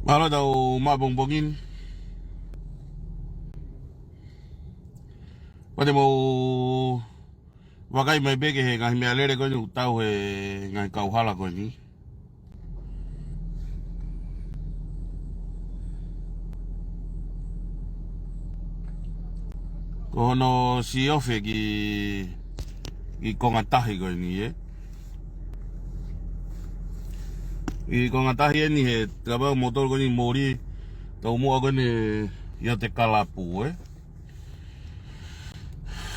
Malo daw mabongbongin. Pwede mo wakay may beke he ngahi mealere ko ni tao he ngahi kauhala ko ni. Kono si ofe ki kongatahi ko ni eh. I kongatahi ni he traba motor ko ni mori tau mo ko ni ya te kalapu eh.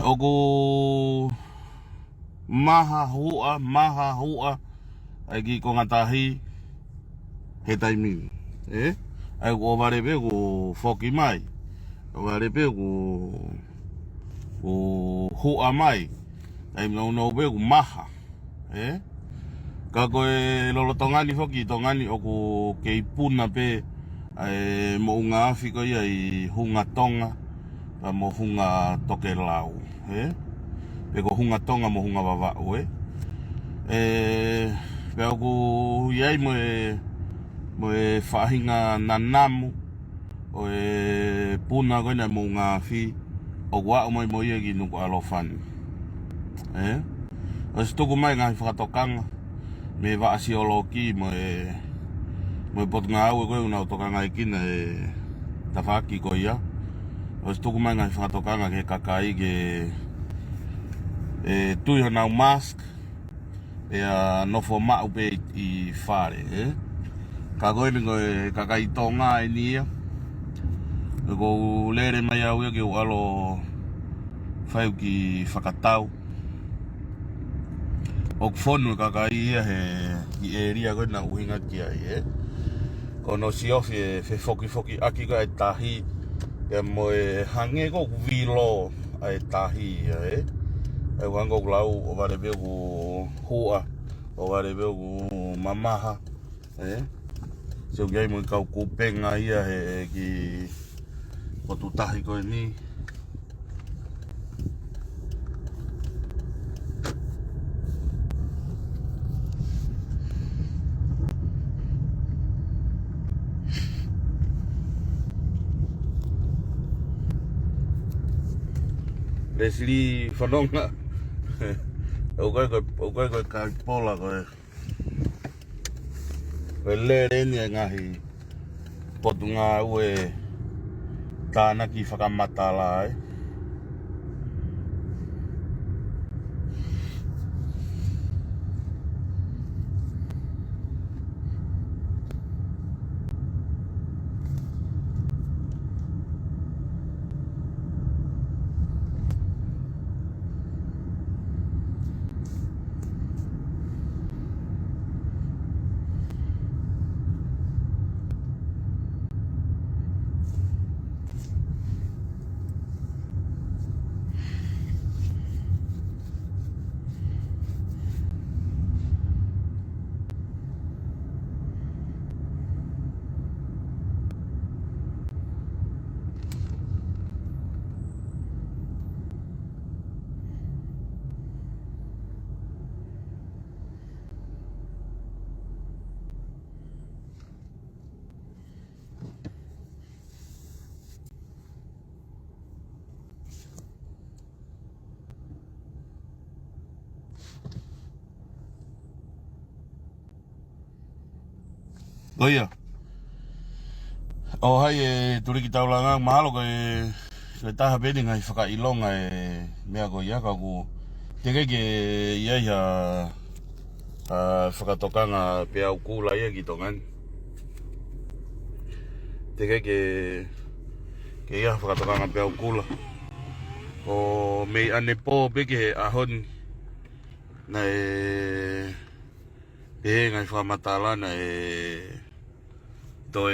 Oku maha hua ai ki kongatahi he taimi eh. Ai ko varebe ko foki mai. Varebe ko hua mai. Ai no be ko maha eh. Ka koe lolo tongani foki tongani oku keipuna pe mo unga afi ko i hunga tonga pa mo hunga toke lau eh pe ko hunga tonga mo hunga vava'u pe oku iai mo whahinga nanamu o puna koe na mo unga afi o wa'u mai mo ia ki nuku alofani o stuku mai ngai whakatokanga me vaasioloki mo pot nga au ko una tokanga ikina tafaki ko ia o stuku mai ngai whakatokanga ke kakai ke tui hana mask no fo ma upe I fare ka koe ngo kakai tonga ni ia ko lere mai au ke alo fai ki whakatau o fonu kakai ia he ki area ko na uhinga ki ai kono si ofi fe foki aki ko tahi mo hange ko vilo ai tahi e wango lau o varebe ko hua o varebe ko mamaha so gai mo kau kupenga ia he ki potu tahi ko ni Leslie Fanonga o kai ka pola ko lere ni ngahi potunga ue tana ki whakamatala Oia o hai turi ki taulanga mahalo ko taha bedi ngai whakailonga mea ko ia ka ku teke ke ia whakatokanga pe au kula ia ki tongan teke ke ia whakatokanga pe au kula o me ane po beke ahon na ngai whamatala na to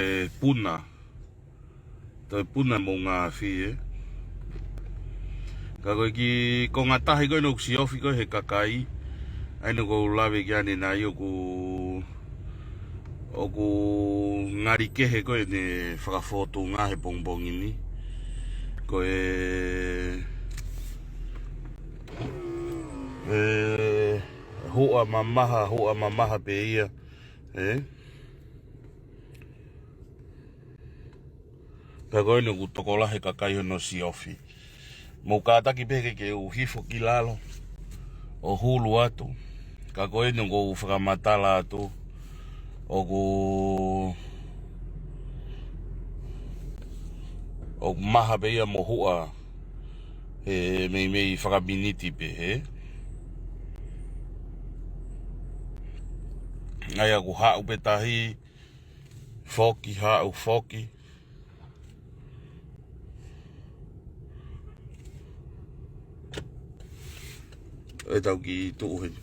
puna mo ngā whi ka koe ki ko ngā tahi koe no si ofi koe he kakai ai no ko lawe ki ane nai oku ngari kehe koe ne whakafotu ngā he bongbongi ni koe hua mamaha pe ia Ka koe ni kutokola he kakai no si ofi. Mo kata ki peke ke uhifo ki lalo. O hulu atu. Ka koe ni ko whakamatala atu. O maha beia mo hua. He mei whakabiniti pe he. Ai aku hau pe tahi. Foki hau foki. E tau ki tuu he.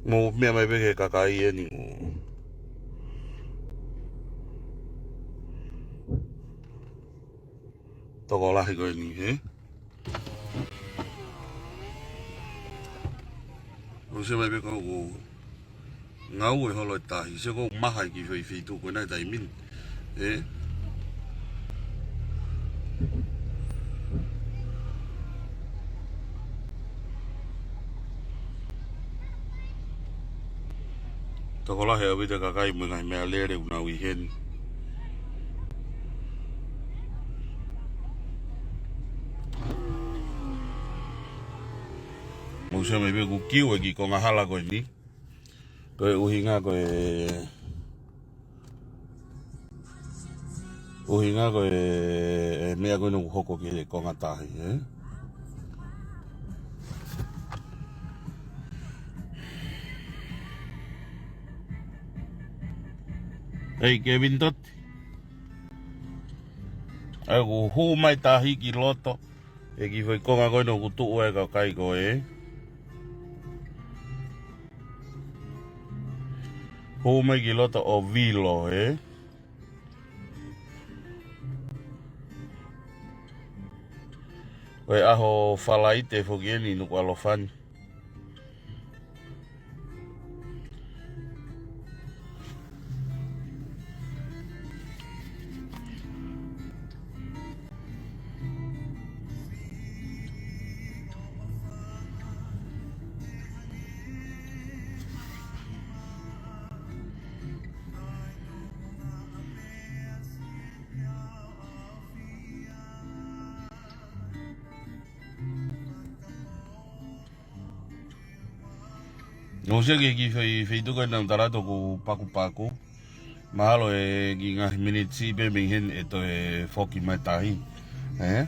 Mo mea mai peke kakai e ni. Toko lahi koe ni he. O se mai peke ko ngau e holo tahi. Se ko maha ki whi tu koe nai tai min. E. Toko lahi au vita kakai mo ngai mea lere unau I hen. Mo se mai peke ku kiu e ki ko ngahala koe ni. Koe uhinga koe... Uhinga koe mea koe nuku hoko ki ko ngatahi, eh? Ei, Kevin tot. Ai ku hu mai tahi ki loto. E ki whai konga koe nuku tuu e ka kai koe, eh? Hu mai ki loto o vilo, eh? Koe aho whalaite whokieni nuku alofani. No se ki whai tukai nang tarato ku paku. Mahalo e ki ngahi minitsi pe minghen e to e whoki mai tahi. Eh?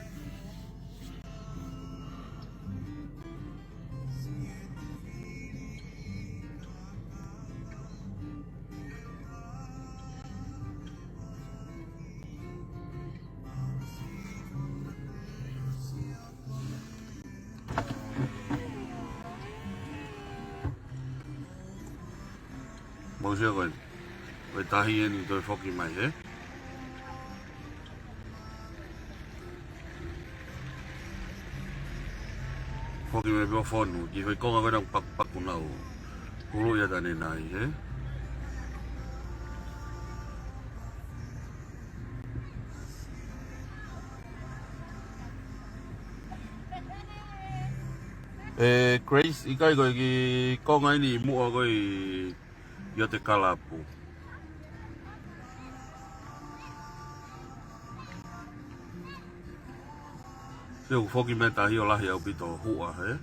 Mo se koe. Koe tahi e ni to e whoki mai, eh? Whoki mai pio whonu. Ki whai konga koe nang paku nau. Hulu ia tane nai, eh? Grace, ikai koe ki konga ini mua koe ia te kalapu. Se u whoki mai tahi o lahi au pito hua, eh?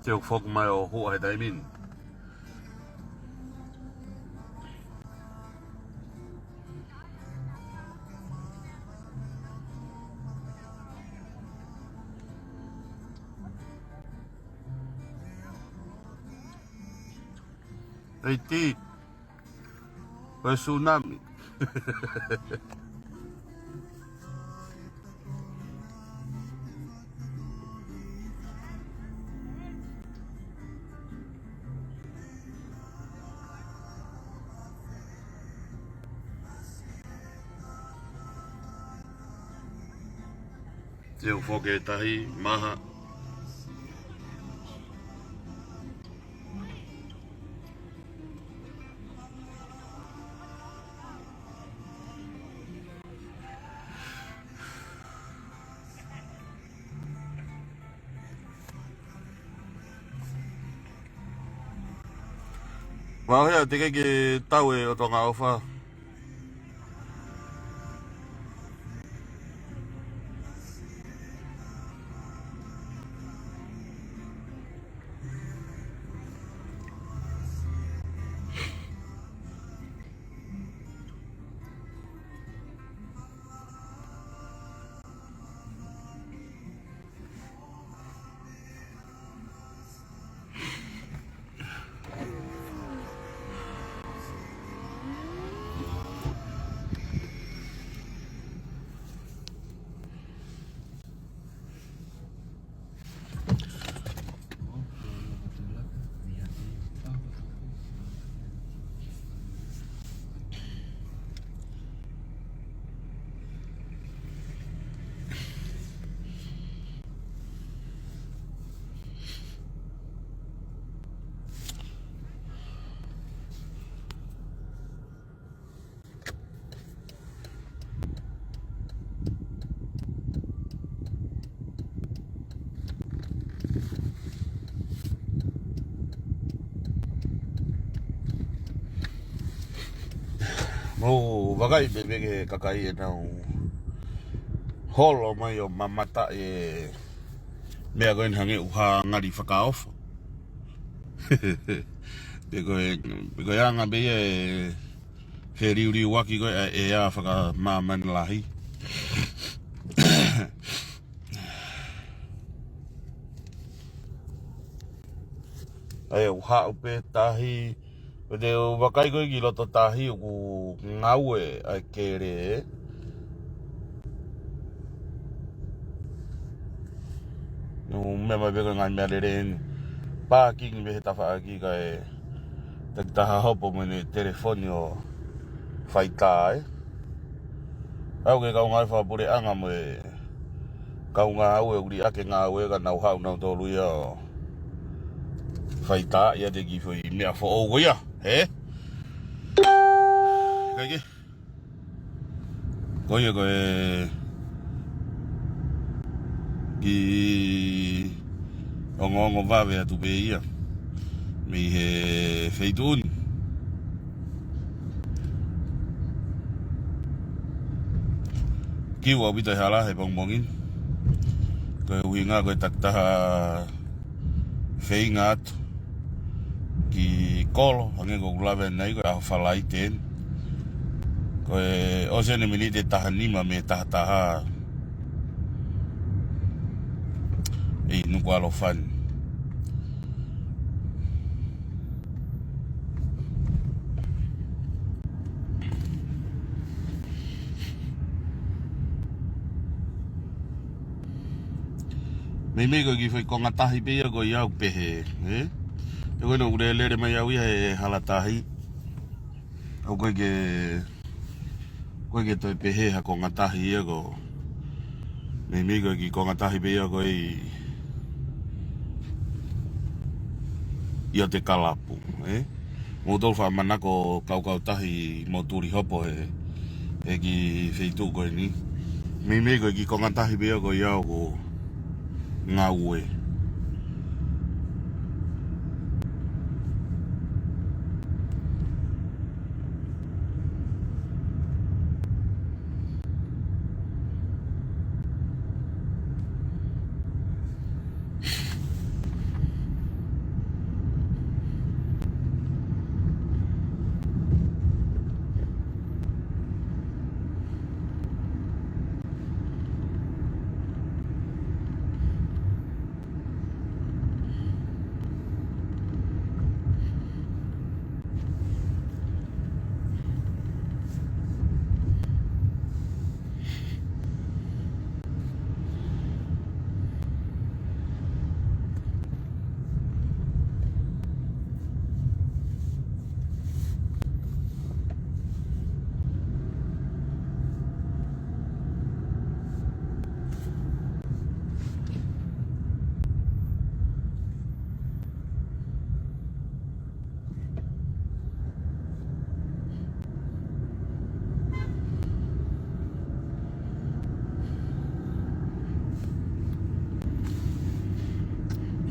Se u whoki mai o hua he taimin. Haití. Pues tsunami. Te enfoque está ahí, maja. Vamos a ver, que está güey, otro gaufa. Oh, bagai bebe ke kakai na holo mai o mamata me ago en hange uha ngari whakaofa. Bego yanga be whiriuri waki go e a whaka māman lahi. Ai uha upe tahi o te wakai koe ki loto tahi o ku ngaue a kere no me mai bego ngai mea rere pāki ngi behe tawha aki kai tak taha hopo mene telefoni o whaitāe au ke kau ngai whapure anga mo e kau ngā aue uri ake ngā aue ka nau hau nau tolu ia o whaitā ia te ki whui mea wha o ia he? Kaike koe koe ki ongo wawe atu pe ia me he feituni kiwa bita hala he bongbongin koe uhinga koe taktaha feinga atu ki kolo hange ko lawe nei koe aho whalai ten koe osene mili te taha nima me taha taha e nuku alo fan me koe ki whai konga tahi pia koe iau pehe e koe no ure lere mai au ia he hala tahi au koe ke toi pehe ha konga tahi ia ko me koe ki konga tahi pia koe ia te kalapu mo tolu wha manako kau tahi mo turi hopo e ki wheitu koe ni me koe ki konga tahi pia koe iau ko ngā ue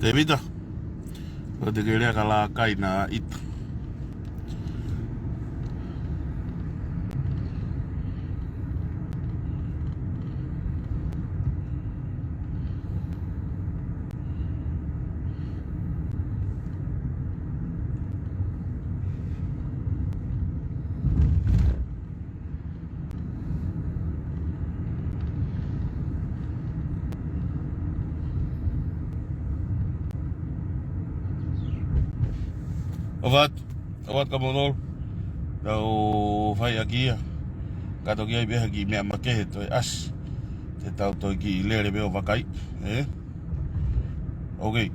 Te vita. Ko te kerea ka la kai na ita. Ovat ka monol. Tau fai akia. Kato kia ibe haki mea makehe toi as. Te tau toi ki lere meo wakai. Okay.